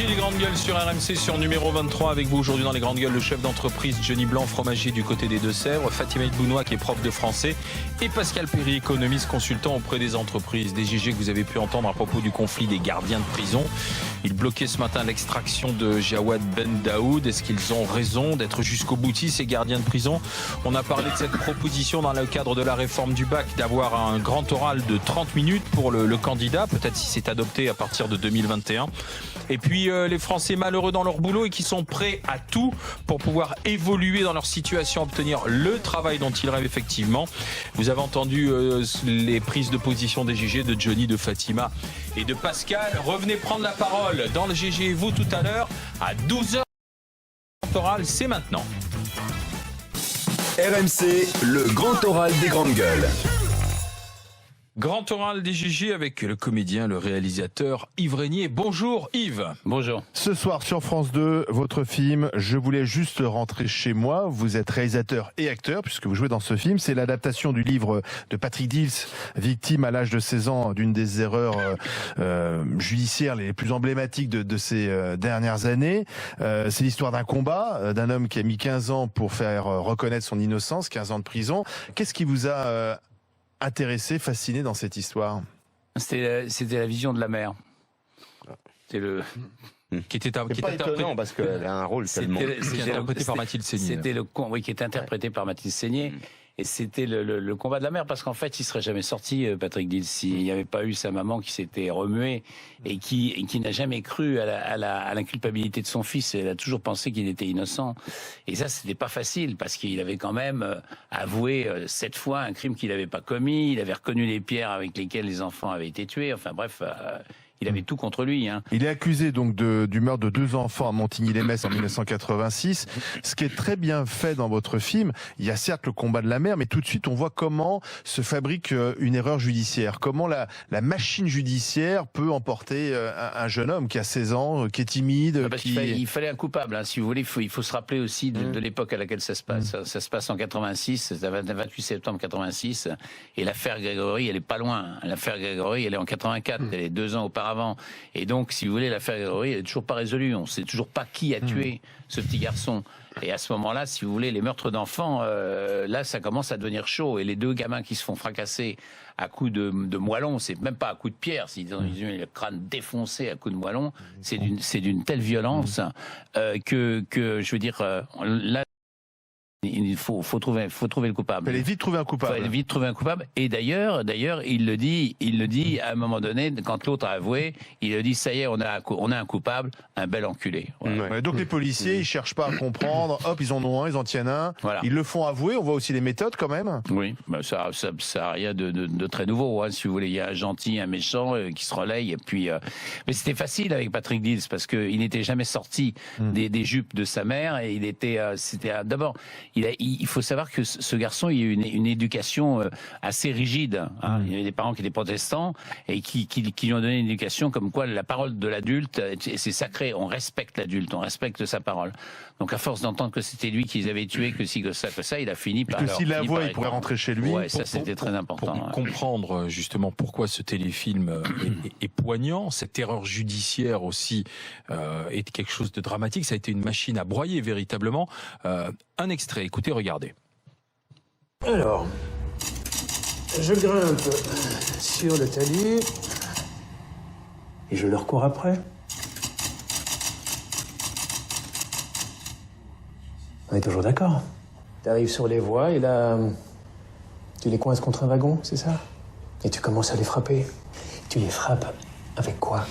GG les grandes gueules sur RMC sur numéro 23 avec vous aujourd'hui dans les grandes gueules le chef d'entreprise Johnny Blanc, fromager du côté des Deux-Sèvres, Fatima Bounoua qui est prof de français et Pascal Perry, économiste consultant auprès des entreprises. Des GG que vous avez pu entendre à propos du conflit des gardiens de prison. Ils bloquaient ce matin l'extraction de Jawad Ben Daoud. Est-ce qu'ils ont raison d'être jusqu'au boutiste ces gardiens de prison? On a parlé de cette proposition dans le cadre de la réforme du bac d'avoir un grand oral de 30 minutes pour le candidat, peut-être si c'est adopté à partir de 2021. Et puis les Français malheureux dans leur boulot et qui sont prêts à tout pour pouvoir évoluer dans leur situation, obtenir le travail dont ils rêvent effectivement. Vous avez entendu les prises de position des GG, de Johnny, de Fatima et de Pascal. Revenez prendre la parole dans le GG et vous tout à l'heure à 12h. Oral, c'est maintenant. RMC, le grand oral des grandes gueules. Grand oral des GG avec le comédien, le réalisateur Yves Régnier. Bonjour Yves. Bonjour. Ce soir sur France 2, votre film « Je voulais juste rentrer chez moi ». Vous êtes réalisateur et acteur puisque vous jouez dans ce film. C'est l'adaptation du livre de Patrick Dils, victime à l'âge de 16 ans d'une des erreurs judiciaires les plus emblématiques de ces dernières années. C'est l'histoire d'un combat, d'un homme qui a mis 15 ans pour faire reconnaître son innocence, 15 ans de prison. Qu'est-ce qui vous a intéressé, fasciné dans cette histoire? C'était la vision de la mère. C'était le... Qui était pas étonnant parce qu'elle a un rôle tellement... C'était interprété par Mathilde Seigné. C'était oui, qui est interprété par Mathilde Seigné. Et c'était le combat de la mère, parce qu'en fait, il serait jamais sorti, Patrick Dils, s'il n'y avait pas eu sa maman qui s'était remuée et qui n'a jamais cru à l'inculpabilité de son fils. Elle a toujours pensé qu'il était innocent. Et ça, c'était pas facile, parce qu'il avait quand même avoué 7 fois un crime qu'il n'avait pas commis. Il avait reconnu les pierres avec lesquelles les enfants avaient été tués. Enfin bref... il avait tout contre lui. Hein. Il est accusé donc du meurtre de 2 enfants à Montigny-lès-Metz en 1986. Ce qui est très bien fait dans votre film, il y a certes le combat de la mère, mais tout de suite on voit comment se fabrique une erreur judiciaire. Comment la machine judiciaire peut emporter un jeune homme qui a 16 ans, qui est timide. Il fallait un coupable, hein, si vous voulez. Il faut se rappeler aussi de l'époque à laquelle ça se passe. Ça se passe en 86, c'est le 28 septembre 86. Et l'affaire Grégory, elle est pas loin. L'affaire Grégory, elle est en 84. Elle est 2 ans auparavant. Et donc, si vous voulez, l'affaire Grégory, elle est toujours pas résolue. On sait toujours pas qui a tué ce petit garçon. Et à ce moment-là, si vous voulez, les meurtres d'enfants, là, ça commence à devenir chaud. Et les 2 gamins qui se font fracasser à coups de moellon, c'est même pas à coups de pierre, ils ont le crâne défoncé à coups de moellon, c'est d'une telle violence que je veux dire, là, il faut trouver le coupable. Il fallait vite trouver un coupable. Il fallait vite trouver un coupable. Et d'ailleurs, il le dit à un moment donné, quand l'autre a avoué, il le dit, ça y est, on a un coupable, un bel enculé. Voilà. Ouais, donc les policiers, ils cherchent pas à comprendre. Hop, ils en ont un, ils en tiennent un. Voilà. Ils le font avouer. On voit aussi les méthodes quand même. Oui, bah ça a rien de très nouveau. Hein, si vous voulez, il y a un gentil, un méchant qui se relaye. Et puis, mais c'était facile avec Patrick Dils parce que il n'était jamais sorti des jupes de sa mère et il était, d'abord. Il faut savoir que ce garçon, il a eu une éducation assez rigide. Hein. Il y avait des parents qui étaient protestants et qui lui ont donné une éducation comme quoi la parole de l'adulte, c'est sacré. On respecte l'adulte, on respecte sa parole. Donc à force d'entendre que c'était lui qu'ils avaient tué, que si, que ça, il a fini par... Et que s'il l'avoue, il pourrait rentrer chez lui. Ouais, ça c'était très important. Pour comprendre justement pourquoi ce téléfilm est poignant, cette erreur judiciaire aussi est quelque chose de dramatique. Ça a été une machine à broyer véritablement. Un extrait, écoutez, regardez. Alors, je grimpe sur le talus et je leur cours après. On est toujours d'accord. T'arrives sur les voies et là, tu les coinces contre un wagon, c'est ça? Et tu commences à les frapper. Tu les frappes avec quoi?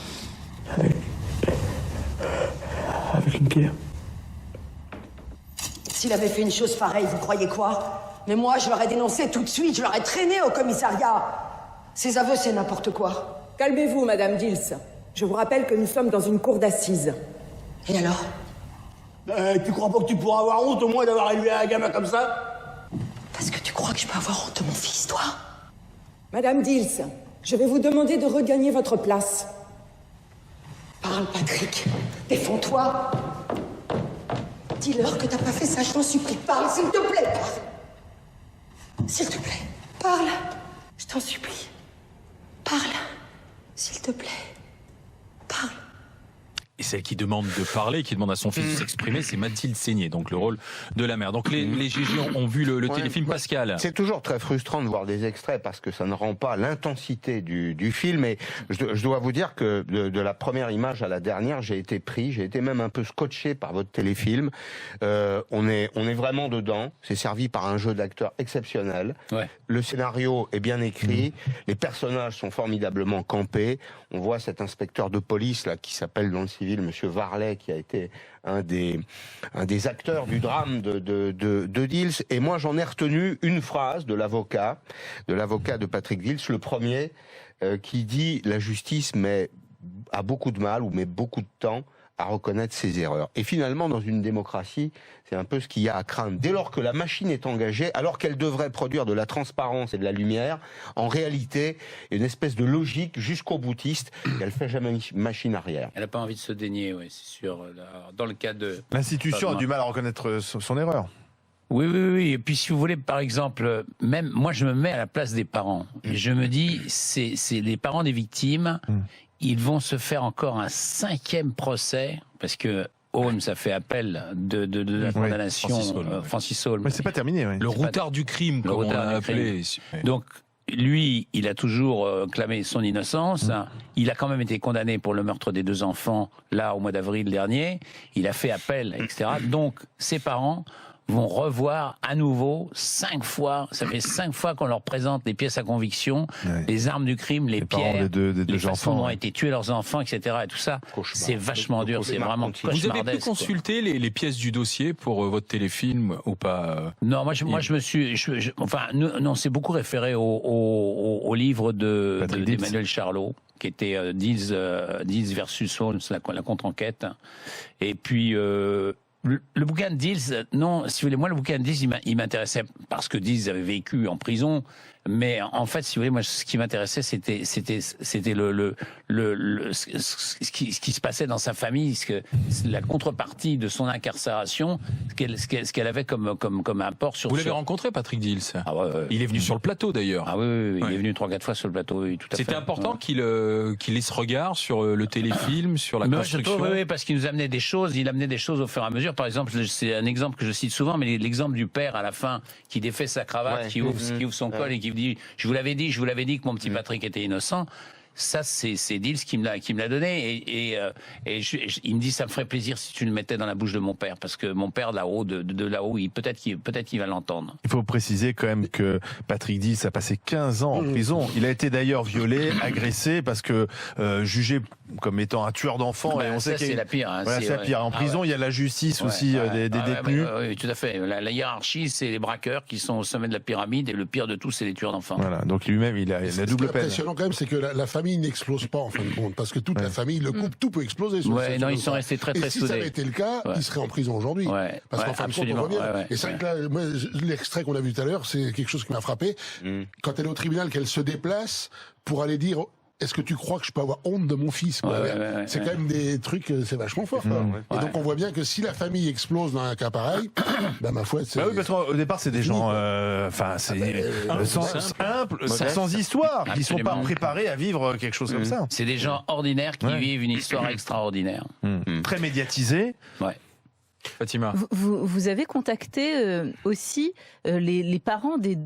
Avec une pierre. S'il avait fait une chose pareille, vous croyez quoi? Mais moi, je l'aurais dénoncé tout de suite, je l'aurais traîné au commissariat. Ces aveux, c'est n'importe quoi. Calmez-vous, Madame Dils. Je vous rappelle que nous sommes dans une cour d'assises. Et alors? Tu crois pas que tu pourras avoir honte au moins d'avoir élevé un gamin comme ça? Parce que tu crois que je peux avoir honte de mon fils, toi? Madame Dils, je vais vous demander de regagner votre place. Parle, Patrick. Défends-toi. Dis-leur que t'as pas fait ça, je t'en supplie. Parle, s'il te plaît, parle. S'il te plaît, parle. Je t'en supplie. Parle. S'il te plaît. Parle. Et celle qui demande de parler, qui demande à son fils de s'exprimer, c'est Mathilde Seigné, donc le rôle de la mère. Donc les GG ont vu le téléfilm Pascal. C'est toujours très frustrant de voir des extraits parce que ça ne rend pas l'intensité du film. Et je dois vous dire que de la première image à la dernière, j'ai été même un peu scotché par votre téléfilm. On est vraiment dedans. C'est servi par un jeu d'acteurs exceptionnel. Ouais. Le scénario est bien écrit. Les personnages sont formidablement campés. On voit cet inspecteur de police là qui s'appelle dans le civil Monsieur Varlet, qui a été un des acteurs du drame de Dils. Et moi, j'en ai retenu une phrase de l'avocat de Patrick Dils, le premier, qui dit: la justice a beaucoup de mal ou met beaucoup de temps à reconnaître ses erreurs. Et finalement, dans une démocratie, c'est un peu ce qu'il y a à craindre. Dès lors que la machine est engagée, alors qu'elle devrait produire de la transparence et de la lumière, en réalité, il y a une espèce de logique jusqu'au boutiste, et elle fait jamais machine arrière. Elle n'a pas envie de se dénier, oui, c'est sûr. Dans le cas de... L'institution a du mal à reconnaître son erreur. Oui. Et puis, si vous voulez, par exemple, même moi, je me mets à la place des parents. Et je me dis, c'est les parents des victimes. Ils vont se faire encore un 5e procès parce que Holmes a fait appel de la condamnation Francis Holmes. Mais c'est pas terminé. Oui. Le routard du crime, comme on l'a appelé. Donc, lui, il a toujours clamé son innocence. Il a quand même été condamné pour le meurtre des 2 enfants, là, au mois d'avril dernier. Il a fait appel, etc. Donc, ses parents vont revoir à nouveau 5 fois. Ça fait 5 fois qu'on leur présente les pièces à conviction, les armes du crime, les pierres, les façons dont ont été tués leurs enfants, etc. Et tout ça, c'est vachement dur. C'est vraiment cauchemardesque. Vous avez pu consulter les pièces du dossier pour votre téléfilm ou pas? Non, moi je me suis, on s'est beaucoup référé au livre d'Emmanuel Charlot, qui était Dils versus Holmes, la contre-enquête. Et puis le bouquin de Dils, non, si vous voulez, moi le bouquin de Dils, il m'intéressait parce que Dils avait vécu en prison. Mais en fait, si vous voulez, moi, ce qui m'intéressait, c'était ce qui se passait dans sa famille, la contrepartie de son incarcération, ce qu'elle avait comme apport sur. Vous l'avez rencontré, Patrick Dils? Il est venu sur le plateau d'ailleurs. Ah oui, il est venu 3-4 fois sur le plateau. Oui, tout à fait. C'était important qu'il ait ce regard sur le téléfilm, sur la construction. Oui, parce qu'il nous amenait des choses. Il amenait des choses au fur et à mesure. Par exemple, c'est un exemple que je cite souvent, mais l'exemple du père à la fin qui défait sa cravate, qui ouvre son col et qui dit: je vous l'avais dit que mon petit Patrick était innocent. Ça, c'est Dils qui me l'a donné. Et il me dit: ça me ferait plaisir si tu le mettais dans la bouche de mon père, parce que mon père là-haut, de là-haut, peut-être qu'il va l'entendre. Il faut préciser quand même que Patrick Dils a passé 15 ans en prison. Il a été d'ailleurs violé, agressé, parce que jugé comme étant un tueur d'enfants. Et on sait c'est la pire. Hein, voilà, c'est la pire. En prison, il y a la justice aussi des détenus. Oui, tout à fait. La hiérarchie, c'est les braqueurs qui sont au sommet de la pyramide, et le pire de tout, c'est les tueurs d'enfants. Voilà. Donc lui-même, il a la double peine. Ce qui est impressionnant quand même, c'est que la famille n'explose pas en fin de compte, parce que toute la famille, le couple, tout peut exploser. Non, ils sont restés très soudés. soudés. Si ça avait été le cas, ils seraient en prison aujourd'hui. Parce qu'en fin de compte, on voit bien. Et c'est que là, l'extrait qu'on a vu tout à l'heure, c'est quelque chose qui m'a frappé. Quand elle est au tribunal, qu'elle se déplace pour aller dire: est-ce que tu crois que je peux avoir honte de mon fils, quoi? C'est quand même des trucs, c'est vachement fort. Et donc on voit bien que si la famille explose dans un cas pareil, ma foi, c'est... oui, parce qu'au départ c'est des gens, sans histoire, qui sont pas préparés à vivre quelque chose comme ça. C'est des gens ordinaires qui vivent une histoire extraordinaire. Très médiatisée. Fatima. Vous avez contacté aussi les parents des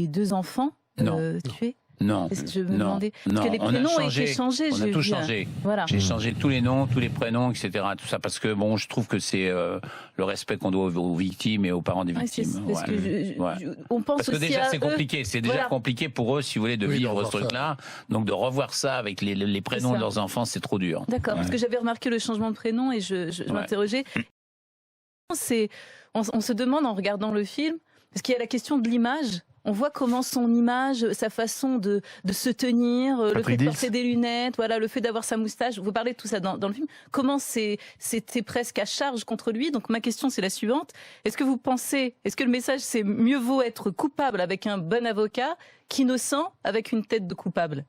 2 enfants tués? Non, je me demandais. Parce que les prénoms ont été changés. On a tout changé. Voilà. J'ai changé tous les noms, tous les prénoms, etc. Tout ça parce que bon, je trouve que c'est le respect qu'on doit aux victimes et aux parents des victimes. On pense parce que aussi déjà c'est compliqué. C'est déjà compliqué pour eux, si vous voulez, de vivre ce truc-là. Donc de revoir ça avec les prénoms de leurs enfants, c'est trop dur. D'accord. Parce que j'avais remarqué le changement de prénom et je m'interrogeais. On se demande en regardant le film, parce qu'il y a la question de l'image. On voit comment son image, sa façon de se tenir, le fait de porter des lunettes, voilà, le fait d'avoir sa moustache. Vous parlez de tout ça dans le film. Comment c'était presque à charge contre lui. Donc ma question c'est la suivante. Est-ce que le message c'est mieux vaut être coupable avec un bon avocat qu'innocent avec une tête de coupable?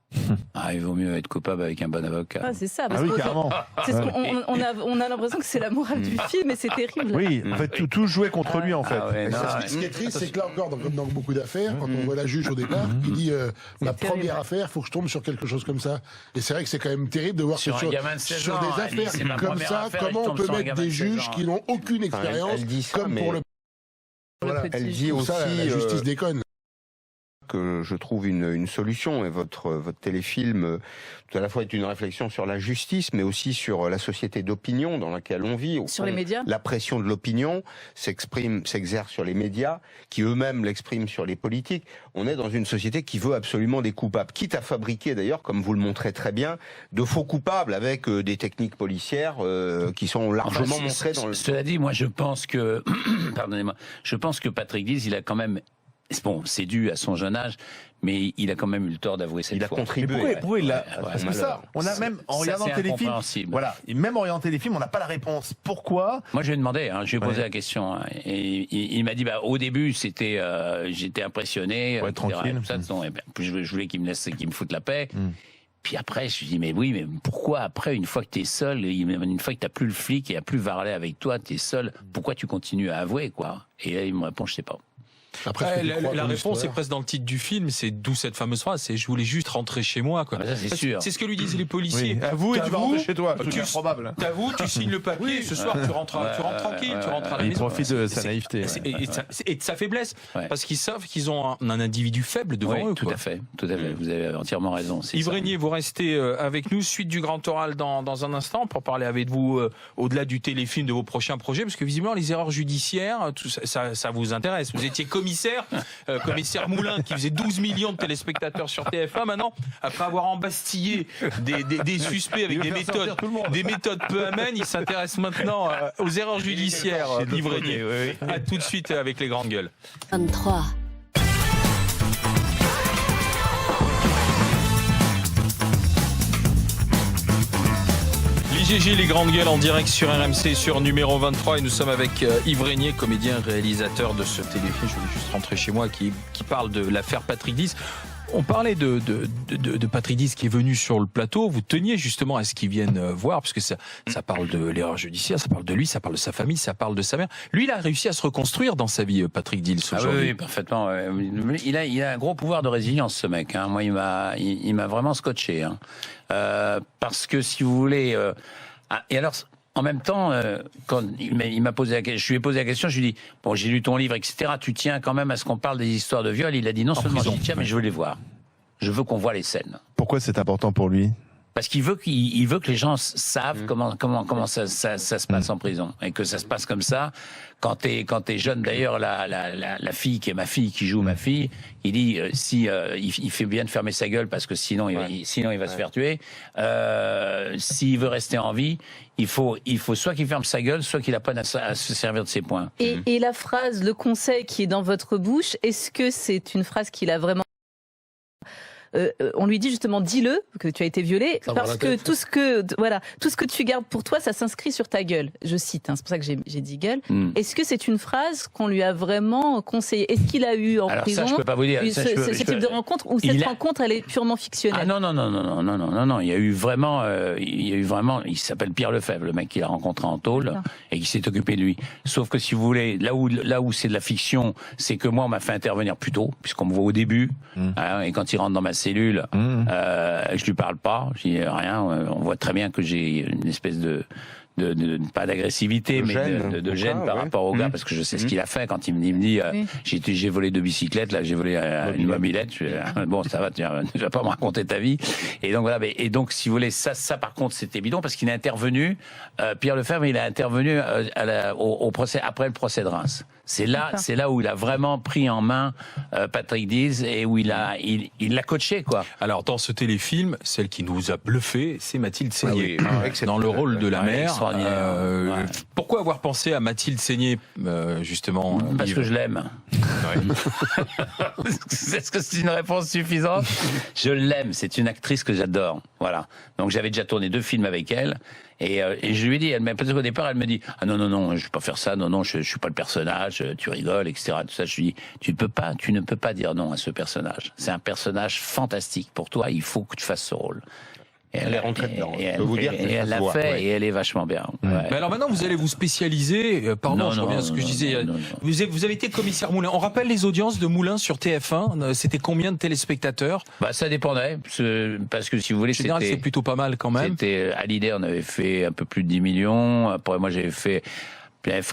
Il vaut mieux être coupable avec un bon avocat. C'est ça. Parce on a l'impression que c'est la morale du film et c'est terrible. Oui, en fait tout jouait contre lui en fait. Ce qui est triste, c'est que là encore, comme dans beaucoup d'affaires, affaire, quand on voit la juge au départ, il dit ma première affaire, faut que je tombe sur quelque chose comme ça. Et c'est vrai que c'est quand même terrible de voir que sur des affaires comme ça, comment on peut mettre des juges qui n'ont aucune expérience, comme pour le... Voilà, elle dit aussi la justice déconne. Que je trouve une solution, et votre téléfilm tout à la fois est une réflexion sur la justice, mais aussi sur la société d'opinion dans laquelle on vit. Sur les médias. La pression de l'opinion s'exerce sur les médias, qui eux-mêmes l'expriment sur les politiques. On est dans une société qui veut absolument des coupables, quitte à fabriquer d'ailleurs, comme vous le montrez très bien, de faux coupables avec des techniques policières qui sont largement montrées dans le... Cela dit, moi je pense que, pardonnez-moi, je pense que Patrick Dills, il a quand même... Bon, c'est dû à son jeune âge, mais il a quand même eu le tort d'avouer cette fois. Il a contribué. Pourquoi il a... Parce que ça, on a même, en regardant téléfilm, voilà, même en regardant téléfilm, on n'a pas la réponse. Pourquoi? Moi, je lui ai demandé, je lui ai posé la question, et il m'a dit, au début, j'étais impressionné, tranquille. Tout ça, puis je voulais qu'il me foute la paix. Puis après, je lui dis, mais oui, mais pourquoi après, une fois que t'es seul, une fois que t'as plus le flic et il n'y a plus Varlet avec toi, t'es seul, pourquoi tu continues à avouer, quoi? Et là, il me répond, je sais pas. Après, la réponse est presque dans le titre du film, c'est d'où cette fameuse phrase, c'est je voulais juste rentrer chez moi, quoi. Ça, c'est sûr. C'est ce que lui disaient les policiers. Oui. Avoue et tu vas rentrer chez toi. C'est improbable. T'avoues, tu signes le papier, ce soir tu rentres tranquille, tu rentres à la maison. Il profite de sa naïveté. Et de sa faiblesse, parce qu'ils savent qu'ils ont un individu faible devant eux. Tout à fait. Vous avez entièrement raison. Yves Régnier, vous restez avec nous, suite du Grand Oral dans un instant, pour parler avec vous au-delà du téléfilm de vos prochains projets, parce que visiblement les erreurs judiciaires, tout ça vous intéresse. Vous étiez commissaire Moulin, qui faisait 12 millions de téléspectateurs sur TF1. Maintenant, après avoir embastillé des suspects avec des méthodes peu amènes, il s'intéresse maintenant aux erreurs judiciaires. Yves Régnier. À tout de suite avec les grandes gueules. 23. GG, les grandes gueules en direct sur RMC, sur numéro 23, et nous sommes avec Yves Régnier, comédien réalisateur de ce téléfilm. Je voulais juste rentrer chez moi, qui parle de l'affaire Patrick Dills. On parlait de Patrick Dills qui est venu sur le plateau. Vous teniez justement à ce qu'il vienne voir, parce que ça parle de l'erreur judiciaire, ça parle de lui, ça parle de sa famille, ça parle de sa mère. Lui, il a réussi à se reconstruire dans sa vie, Patrick Dills, aujourd'hui. Oui, parfaitement. Il a un gros pouvoir de résilience, ce mec. Moi, il m'a vraiment scotché. Parce que, si vous voulez... et alors... En même temps, quand il m'a posé je lui ai posé la question, je lui ai dit, bon, j'ai lu ton livre, etc. Tu tiens quand même à ce qu'on parle des histoires de viol? Il a dit non seulement j'y tiens, mais je veux les voir. Je veux qu'on voit les scènes. Pourquoi c'est important pour lui? Parce qu'il veut que les gens savent comment ça se passe en prison, et que ça se passe comme ça. Quand t'es jeune, d'ailleurs, la fille qui est ma fille, qui joue ma fille, il dit il fait bien de fermer sa gueule, parce que sinon il va se faire tuer. S'il veut rester en vie, il faut soit qu'il ferme sa gueule, soit qu'il apprenne à se servir de ses poings. Et la phrase, le conseil qui est dans votre bouche, est-ce que c'est une phrase qu'il a vraiment... on lui dit justement, dis-le que tu as été violé, parce que tout ce que tu gardes pour toi, ça s'inscrit sur ta gueule. Je cite, c'est pour ça que j'ai dit gueule. Est-ce que c'est une phrase qu'on lui a vraiment conseillée? Est-ce qu'il a eu en prison je peux pas vous dire. ce type de rencontre, ou cette rencontre elle est purement fictionnelle? Non. Il y a eu vraiment, il s'appelle Pierre Lefebvre, le mec qu'il a rencontré en tôle et qui s'est occupé de lui. Sauf que, si vous voulez, là où c'est de la fiction, c'est que moi on m'a fait intervenir plus tôt, puisqu'on me voit au début, et quand il rentre dans ma cellule, je lui parle pas, je dis rien. On voit très bien que j'ai une espèce de pas d'agressivité, mais de gêne par rapport au gars, parce que je sais ce qu'il a fait. Quand il me dit j'ai volé 2 bicyclettes, là j'ai volé une mobilette, bon, ça va, tu vas pas me raconter ta vie. Et donc voilà, et donc, si vous voulez, ça par contre c'était bidon, parce qu'il a intervenu, Pierre Lefebvre, il a intervenu au procès, après le procès de Reims. C'est là où il a vraiment pris en main Patrick Dills, et où il l'a coaché, quoi. Alors, dans ce téléfilm, celle qui nous a bluffé, c'est Mathilde Seigné, dans le rôle de la mère. Pourquoi avoir pensé à Mathilde Seigné, justement? Parce que je l'aime. Est-ce que c'est une réponse suffisante? Je l'aime, c'est une actrice que j'adore. Voilà. Donc j'avais déjà tourné 2 films avec elle. Et je lui ai dit, parce qu'au départ, elle me dit, ah non, je vais pas faire ça, non, je suis pas le personnage, tu rigoles, etc. Tout ça. Je lui dis, tu ne peux pas dire non à ce personnage. C'est un personnage fantastique pour toi, il faut que tu fasses ce rôle. Elle est rentrée dedans. Et elle l'a fait, et elle est vachement bien. Ouais. Mais alors maintenant, vous allez vous spécialiser. Pardon, je reviens à ce que je disais. Vous avez été commissaire Moulin. On rappelle les audiences de Moulin sur TF1. C'était combien de téléspectateurs? Ça dépendait. Parce que si vous voulez, en général, c'est plutôt pas mal quand même. C'était Hallyday, on avait fait un peu plus de 10 millions. Après, moi, j'avais fait.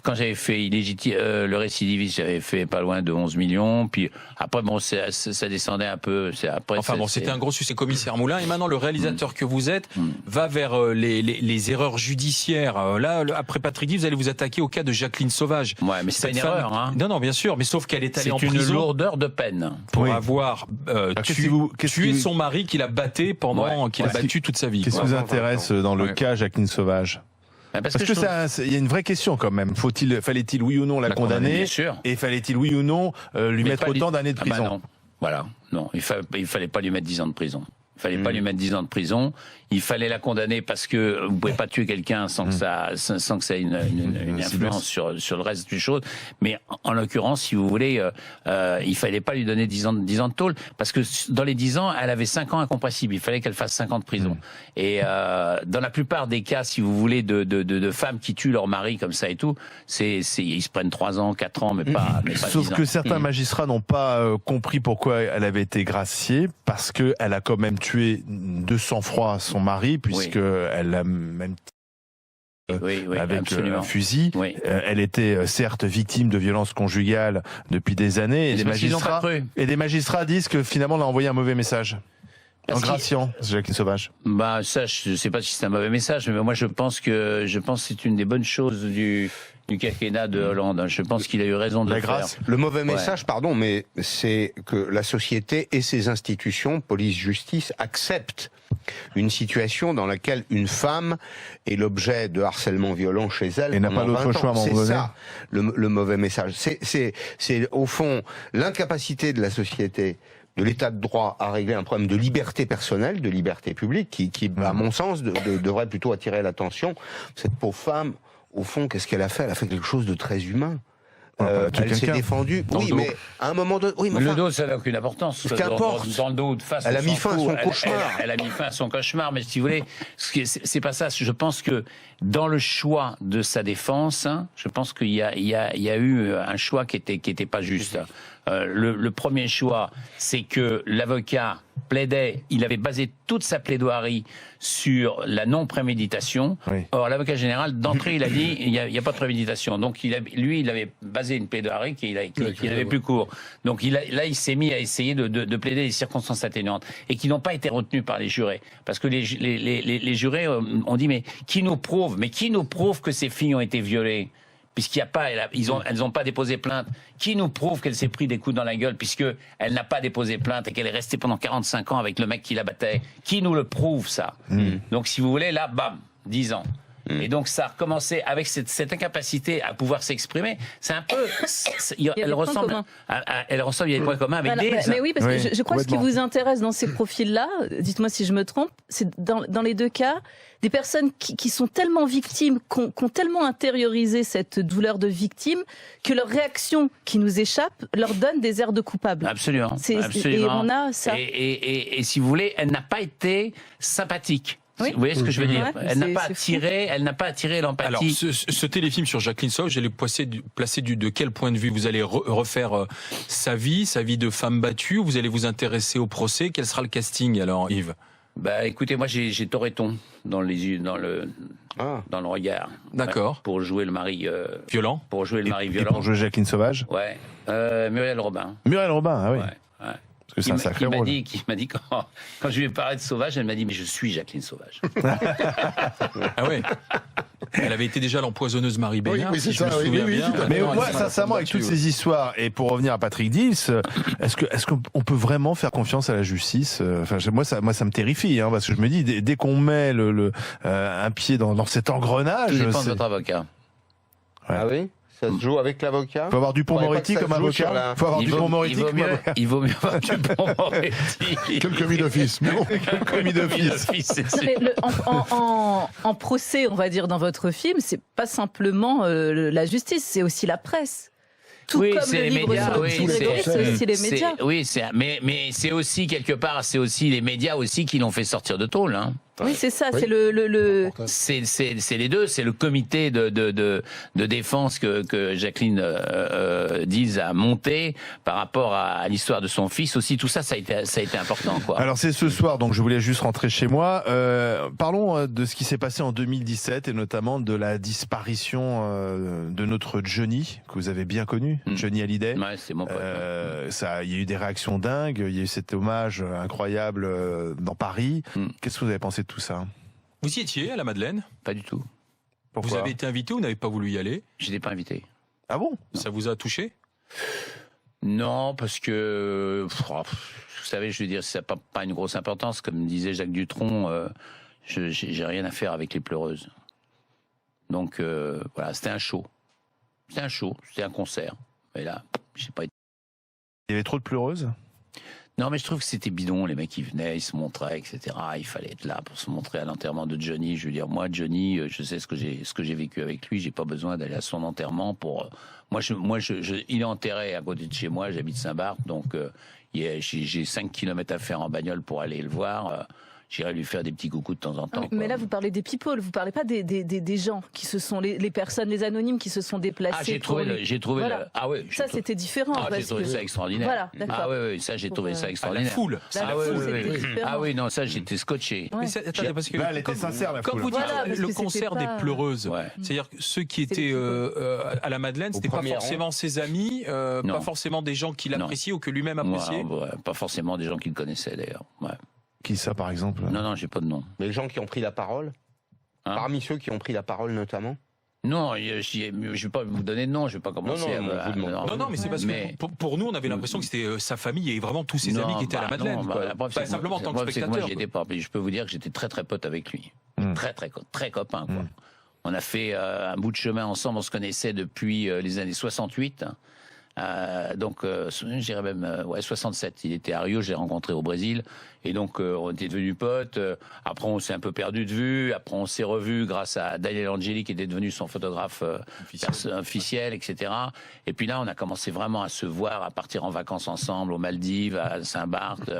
Quand j'avais fait le récidiviste, j'avais fait pas loin de 11 millions. Puis après, bon, ça descendait un peu. C'était un gros succès, commissaire Moulin. Et maintenant, le réalisateur que vous êtes va vers les erreurs judiciaires. Là, après Patrick Dils, vous allez vous attaquer au cas de Jacqueline Sauvage. Ouais, mais c'est pas une erreur, hein. Non, bien sûr. Mais sauf qu'elle est allée en prison. C'est une lourdeur de peine. Pour avoir tué son mari qu'il a battu toute sa vie. Qu'est-ce qui vous intéresse dans le cas Jacqueline Sauvage? Parce que il y a une vraie question quand même. Fallait-il oui ou non la condamner? Bien sûr. Et fallait-il oui ou non lui mettre autant d'années de prison? Non. Voilà. Non, il fallait pas lui mettre 10 ans de prison. Il fallait pas lui mettre 10 ans de prison. Il fallait la condamner parce que vous pouvez pas tuer quelqu'un sans que ça ait une influence sur le reste du chose. Mais en l'occurrence, si vous voulez, il fallait pas lui donner 10 ans de tôle parce que dans les 10 ans, elle avait 5 ans incompressibles. Il fallait qu'elle fasse 5 ans de prison. Et dans la plupart des cas, si vous voulez, de femmes qui tuent leur mari comme ça et tout, ils se prennent 3 ans, 4 ans, mais pas 10 ans. Sauf que certains magistrats n'ont pas compris pourquoi elle avait été graciée, parce que elle a quand même tué de sang-froid son mari, puisque elle a même avec un fusil. Elle était certes victime de violences conjugales depuis des années, et des magistrats disent que finalement on a envoyé un mauvais message. En graciant Jacqueline Sauvage. Ça, je sais pas si c'est un mauvais message, mais moi je pense que c'est une des bonnes choses du quinquennat de Hollande. Je pense qu'il a eu raison de la grâce. Faire. Le mauvais message, pardon, mais c'est que la société et ses institutions, police, justice, acceptent une situation dans laquelle une femme est l'objet de harcèlement violent chez elle. Et n'a pas d'autre choix à un moment donné. C'est ça, le mauvais message. C'est au fond l'incapacité de la société, de l'état de droit, à régler un problème de liberté personnelle, de liberté publique, qui à mon sens, devrait plutôt attirer l'attention. Cette pauvre femme, au fond, qu'est-ce qu'elle a fait? Elle a fait quelque chose de très humain. Elle s'est défendue. Oui, mais à un moment donné... Oui, le dos, ça n'a aucune importance. Qu'importe. Dans le dos, de face. Elle a mis fin à son cauchemar. Elle a mis fin à son cauchemar, mais si vous voulez, c'est pas ça. Je pense que dans le choix de sa défense, je pense qu'il y a eu un choix qui était pas juste. Le premier choix, c'est que l'avocat plaidait, il avait basé toute sa plaidoirie sur la non-préméditation. Oui. Or, l'avocat général, d'entrée, il a dit, il n'y a pas de préméditation. Donc, il avait basé une plaidoirie qu'il avait plus court. Donc, il s'est mis à essayer de plaider les circonstances atténuantes et qui n'ont pas été retenues par les jurés. Parce que les jurés ont dit, mais qui nous prouve que ces filles ont été violées? Puisqu'il n'y a pas, elles n'ont pas déposé plainte. Qui nous prouve qu'elle s'est pris des coups dans la gueule, puisque elle n'a pas déposé plainte et qu'elle est restée pendant 45 ans avec le mec qui la battait? Qui nous le prouve, ça? Donc, si vous voulez, là, bam, 10 ans. Et donc, ça a recommencé avec cette incapacité à pouvoir s'exprimer. C'est un peu... Elle ressemble, il y a des points communs avec mais oui, parce que je crois que ce qui vous intéresse dans ces profils-là, dites-moi si je me trompe, c'est dans les deux cas, des personnes qui sont tellement victimes, qui ont tellement intériorisé cette douleur de victime, que leur réaction qui nous échappe leur donne des airs de coupable. Absolument. Et on a ça. Et si vous voulez, elle n'a pas été sympathique. Oui. Vous voyez ce que je veux dire? Elle n'a pas attiré l'empathie. Alors, ce téléfilm sur Jacqueline Sauvage, je l'ai placé de quel point de vue? Vous allez refaire sa vie de femme battue, ou vous allez vous intéresser au procès? Quel sera le casting alors, Yves? Écoutez, moi j'ai Toretton dans le regard. D'accord. Pour jouer le mari violent. Pour jouer le mari violent. Et pour jouer Jacqueline Sauvage. Ouais. Muriel Robin. Muriel Robin, ah oui. Ouais. C'est un sacré rôle. Qui m'a dit quand je lui ai parlé de Sauvage, elle m'a dit mais je suis Jacqueline Sauvage. Ah ouais. Elle avait été déjà l'empoisonneuse Marie Bénard. Oui, c'est ça. Mais moi, sincèrement, avec toutes ces histoires, et pour revenir à Patrick Dils, est-ce qu'on peut vraiment faire confiance à la justice? Enfin, moi, ça me terrifie, parce que je me dis, dès qu'on met un pied dans cet engrenage. Tout dépend de votre avocat. Ouais. Ah oui? Ça se joue avec l'avocat? Faut avoir Dupond-Moretti comme avocat. Faut avoir Dupond-Moretti comme avocat. Il vaut mieux avoir Dupond-Moretti. Quel commis d'office. Quel commis d'office. En procès, on va dire, dans votre film, c'est pas simplement la justice, c'est aussi la presse. Tout comme le livre sur Grégory, c'est aussi les médias. Oui, mais c'est aussi quelque part, c'est aussi les médias aussi qui l'ont fait sortir de tôle. Oui, c'est ça, Oui. c'est les deux, c'est le comité de défense que Jacqueline Diels a monté par rapport à l'histoire de son fils aussi. Tout ça, ça a été important, quoi. Alors c'est ce soir, donc je voulais juste rentrer chez moi. Parlons de ce qui s'est passé en 2017 et notamment de la disparition de notre Johnny, que vous avez bien connu, Johnny Hallyday. Ouais, c'est mon pote. Il y a eu des réactions dingues, il y a eu cet hommage incroyable dans Paris. Qu'est-ce que vous avez pensé de tout ça? Vous y étiez à la Madeleine? Pas du tout. Pourquoi? Vous avez été invité ou n'avez pas voulu y aller? Je n'étais pas invité. Ah bon? Ça vous a touché? Non, parce que vous savez, je veux dire, ça n'a pas une grosse importance. Comme disait Jacques Dutronc, j'ai rien à faire avec les pleureuses. Donc voilà, c'était un show. C'était un concert. Et là, j'ai pas été. Il y avait trop de pleureuses? Non, mais je trouve que c'était bidon. Les mecs, ils venaient, ils se montraient, etc. Il fallait être là pour se montrer à l'enterrement de Johnny. Je veux dire, moi, Johnny, je sais ce que j'ai vécu avec lui. J'ai pas besoin d'aller à son enterrement pour. Il est enterré à côté de chez moi. J'habite Saint-Barth, donc j'ai 5 kilomètres à faire en bagnole pour aller le voir. J'irai lui faire des petits coucous de temps en temps. Mais là, vous parlez des people, vous parlez pas des gens qui se sont les personnes, les anonymes qui se sont déplacés. Ah, j'ai trouvé. Voilà. Ah ouais. Ça, c'était différent. J'ai trouvé ça extraordinaire. Voilà, d'accord. Ah oui, ça j'ai trouvé ça extraordinaire. La foule. Ah oui, non, ça j'étais scotché. Mais attendez, parce que là, elle était sincère, la quand foule. vous dites Voilà, parce le que concert c'était des pas- pleureuses, c'est-à-dire que ceux qui étaient à la Madeleine, c'était pas premier forcément ses amis, pas forcément des gens qu'il appréciait ou que lui-même appréciait. Ouais, pas forcément des gens qui le connaissaient d'ailleurs. Ouais. Qui ça, par exemple? Non, j'ai pas de nom. Mais les gens qui ont pris la parole, parmi ceux qui ont pris la parole notamment. Non, je vais pas vous donner de nom, je vais pas commencer Non, à vous demandez. Non, mais c'est parce que pour nous, on avait l'impression que c'était sa famille et vraiment tous ses amis qui étaient à la Madeleine. Simplement en tant que spectateur. Moi, j'y étais pas. Mais je peux vous dire que j'étais très pote avec lui. Très copain, quoi. On a fait un bout de chemin ensemble, on se connaissait depuis les années 68. Donc, je dirais même 67. Il était à Rio, je l'ai rencontré au Brésil, et donc on était devenus potes. Après, on s'est un peu perdu de vue. Après, on s'est revus grâce à Daniel Angeli, qui était devenu son photographe officiel, etc. Et puis là, on a commencé vraiment à se voir, à partir en vacances ensemble, aux Maldives, à Saint-Barth.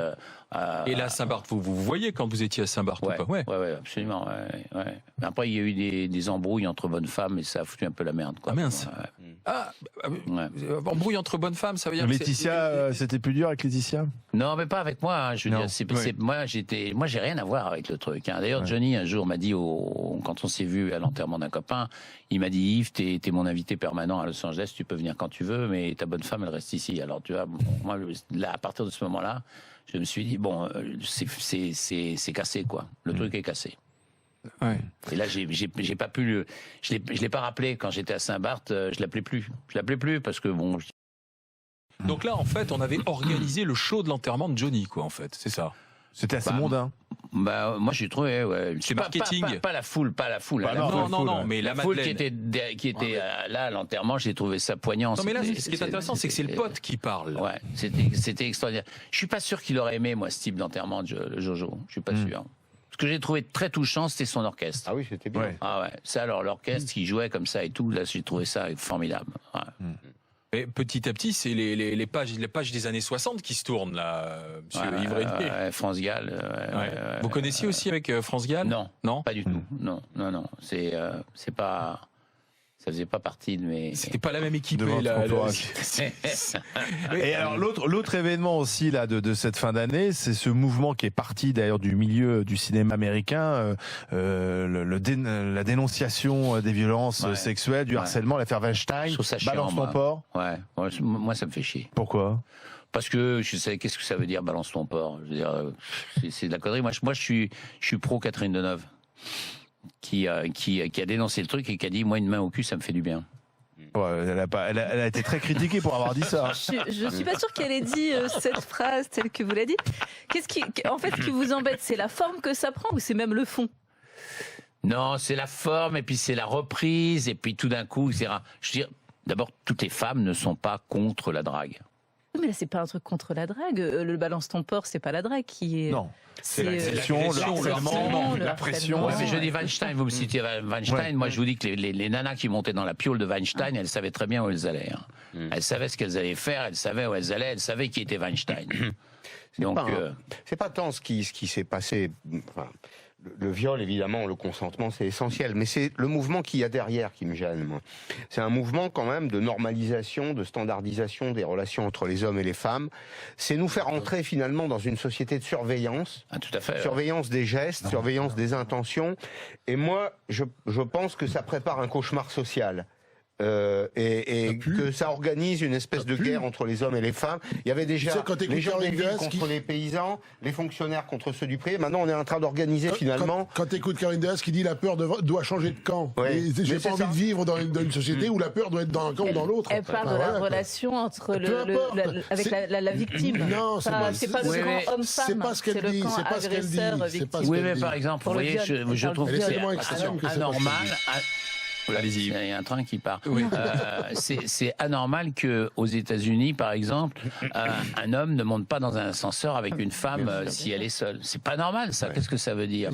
Et là, Saint-Barth, vous voyez quand vous étiez à Saint-Barth ou pas? Ouais, absolument. Ouais. Mais après, il y a eu des embrouilles entre bonnes femmes et ça a foutu un peu la merde, quoi. Ah mince. Embrouille entre bonnes femmes, ça veut dire. Laetitia, c'était plus dur avec Laetitia? Non, mais pas avec moi. Je veux dire, moi, j'ai rien à voir avec le truc. D'ailleurs, Johnny un jour m'a dit, quand on s'est vu à l'enterrement d'un copain, il m'a dit, Yves, t'es mon invité permanent à Los Angeles, tu peux venir quand tu veux, mais ta bonne femme, elle reste ici. Alors, tu vois, moi, là, à partir de ce moment-là, je me suis dit, bon, c'est cassé, quoi. Le truc est cassé. Ouais. Et là, j'ai pas pu je l'ai pas rappelé quand j'étais à Saint-Barth. Je l'appelais plus parce que bon. Donc là, en fait, on avait organisé le show de l'enterrement de Johnny, quoi. En fait, c'est ça. C'était assez mondain. Moi, j'ai trouvé. Ouais, c'est marketing. Pas la foule. Non, mais la foule Madeleine qui était là à l'enterrement, j'ai trouvé ça poignant. Non, mais là, ce qui est intéressant, c'est que c'est le pote qui parle. Ouais, c'était extraordinaire. Je suis pas sûr qu'il aurait aimé moi ce type d'enterrement, le Jojo. Je suis pas sûr. Ce que j'ai trouvé très touchant, c'était son orchestre. Ah oui, c'était bien. Ah ouais. Ça, alors, l'orchestre qui jouait comme ça et tout, là, j'ai trouvé ça formidable. Ouais. Et petit à petit, c'est les pages des années 60 qui se tournent, là, monsieur Yves Régnier. France Gall. Vous connaissiez aussi avec France Gall? Non, pas du tout. Non. C'est pas. Ça faisait pas partie de mes. C'était pas la même équipe. Et alors l'autre événement aussi là de cette fin d'année, c'est ce mouvement qui est parti d'ailleurs du milieu du cinéma américain, la dénonciation des violences sexuelles, du harcèlement, l'affaire Weinstein. Balance ton porc. Ouais. Moi ça me fait chier. Pourquoi? Parce que je sais qu'est-ce que ça veut dire balance ton porc. Je veux dire, c'est de la connerie. Moi je suis pro Catherine Deneuve. Qui a dénoncé le truc et qui a dit moi une main au cul ça me fait du bien. Ouais, elle a été très critiquée pour avoir dit ça. Je suis pas sûre qu'elle ait dit cette phrase telle que vous l'avez dit. Qu'est-ce qui vous embête, c'est la forme que ça prend ou c'est même le fond? Non, c'est la forme et puis c'est la reprise et puis tout d'un coup, je veux dire, d'abord toutes les femmes ne sont pas contre la drague. Mais là, c'est pas un truc contre la drague. Le balance ton porc, c'est pas la drague qui est. Non. C'est l'agression, le harcèlement, la pression. Ouais, mais je dis Weinstein, vous me citez Weinstein. Moi, je vous dis que les nanas qui montaient dans la piole de Weinstein, elles savaient très bien où elles allaient. Elles savaient ce qu'elles allaient faire, elles savaient où elles allaient, elles savaient qui était Weinstein. C'est pas tant ce qui s'est passé. Enfin, le viol, évidemment, le consentement, c'est essentiel. Mais c'est le mouvement qu'il y a derrière qui me gêne, moi. C'est un mouvement, quand même, de normalisation, de standardisation des relations entre les hommes et les femmes. C'est nous faire entrer, finalement, dans une société de surveillance. Ah, tout à fait. Surveillance des gestes, surveillance des intentions. Et moi, je pense que ça prépare un cauchemar social. Et que ça organise une espèce de guerre entre les hommes et les femmes. Il y avait déjà les gens des villes contre les paysans, les fonctionnaires contre ceux du privé. Maintenant, on est en train d'organiser finalement. Quand tu écoutes Karine Deas qui dit la peur doit changer de camp. Oui. J'ai pas envie de vivre dans une société où la peur doit être dans un camp ou dans l'autre. Elle parle de la relation entre avec la victime. Non, c'est pas le camp homme-femme. C'est pas ce qu'elle dit. C'est pas ce qu'elle dit. Oui, mais par exemple, vous voyez, je trouve que c'est anormal. Allez-y. Il y a un train qui part. Oui. C'est anormal que aux États-Unis, par exemple, un homme ne monte pas dans un ascenseur avec une femme si elle est seule. C'est pas normal, ça. Qu'est-ce que ça veut dire?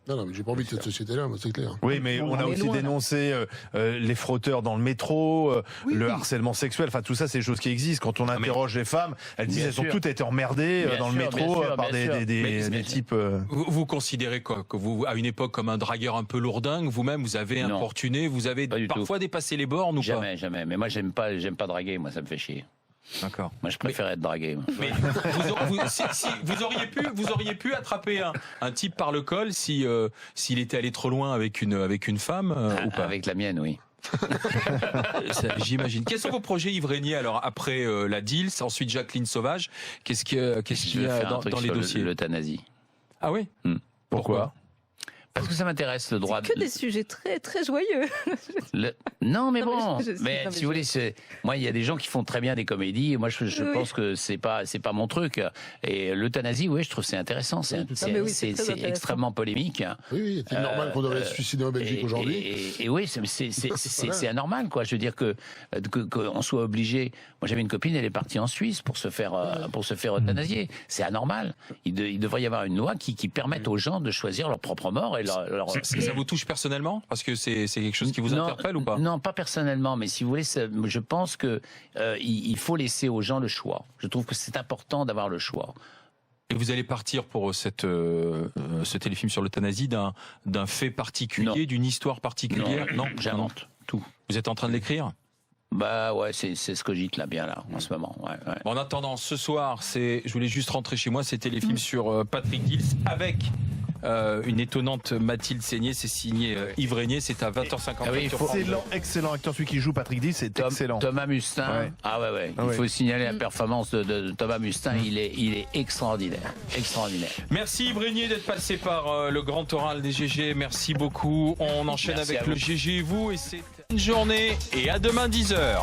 Non, mais j'ai pas envie de cette société-là, moi, c'est clair. Oui, mais on a aussi dénoncé les frotteurs dans le métro, le harcèlement sexuel, enfin tout ça, c'est des choses qui existent. Quand on interroge les femmes, elles disent qu'elles ont toutes été emmerdées dans le métro par des types... Vous considérez quoi? Que vous, à une époque, comme un dragueur un peu lourdingue, vous-même, vous avez importuné, vous avez parfois dépassé les bornes ou pas? Jamais. Mais moi, j'aime pas draguer, moi, ça me fait chier. D'accord. Moi, je préfère être dragué. Mais vous auriez pu attraper un type par le col s'il était allé trop loin avec une femme ou pas? Avec la mienne, oui. J'imagine. Quels sont vos projets, Yves Régnier, alors après la Dils, ensuite Jacqueline Sauvage? Qu'est-ce qu'il y a dans les dossiers? L'euthanasie. Ah oui. Pourquoi? Parce que ça m'intéresse, le droit. C'est que des sujets très très joyeux. Non, mais bon. Mais si vous voulez, moi, il y a des gens qui font très bien des comédies. Et moi, je pense que c'est pas mon truc. Et l'euthanasie, oui, je trouve c'est intéressant. C'est extrêmement polémique. Oui, c'est normal qu'on devrait se suicider en Belgique aujourd'hui. Et oui, c'est anormal, quoi. Je veux dire qu'on soit obligé. Moi, j'avais une copine, elle est partie en Suisse pour se faire euthanasier. C'est anormal. Il devrait y avoir une loi qui permette aux gens de choisir leur propre mort. Ça vous touche personnellement? Parce que c'est quelque chose qui vous interpelle ou pas? Non, pas personnellement, mais si vous voulez, je pense que il faut laisser aux gens le choix. Je trouve que c'est important d'avoir le choix. Et vous allez partir pour ce téléfilm sur l'euthanasie d'un fait particulier, d'une histoire particulière? Non, j'invente tout. Vous êtes en train de l'écrire? Bah ouais, c'est ce que j'ite là bien là en ce moment. Ouais. Bon, en attendant, ce soir, je voulais juste rentrer chez moi, c'est téléfilm sur Patrick Dils avec une étonnante Mathilde Seigné, c'est signé Yves Régnier, c'est à 20h50. Excellent acteur, celui qui joue Patrick Dils, c'est excellent. Thomas Mustin, ouais. Il faut signaler la performance de Thomas Mustin, il est extraordinaire. Merci Yves Régnier d'être passé par le grand oral des GG, merci beaucoup. On enchaîne avec le GG et vous, et c'est une journée, et à demain 10h.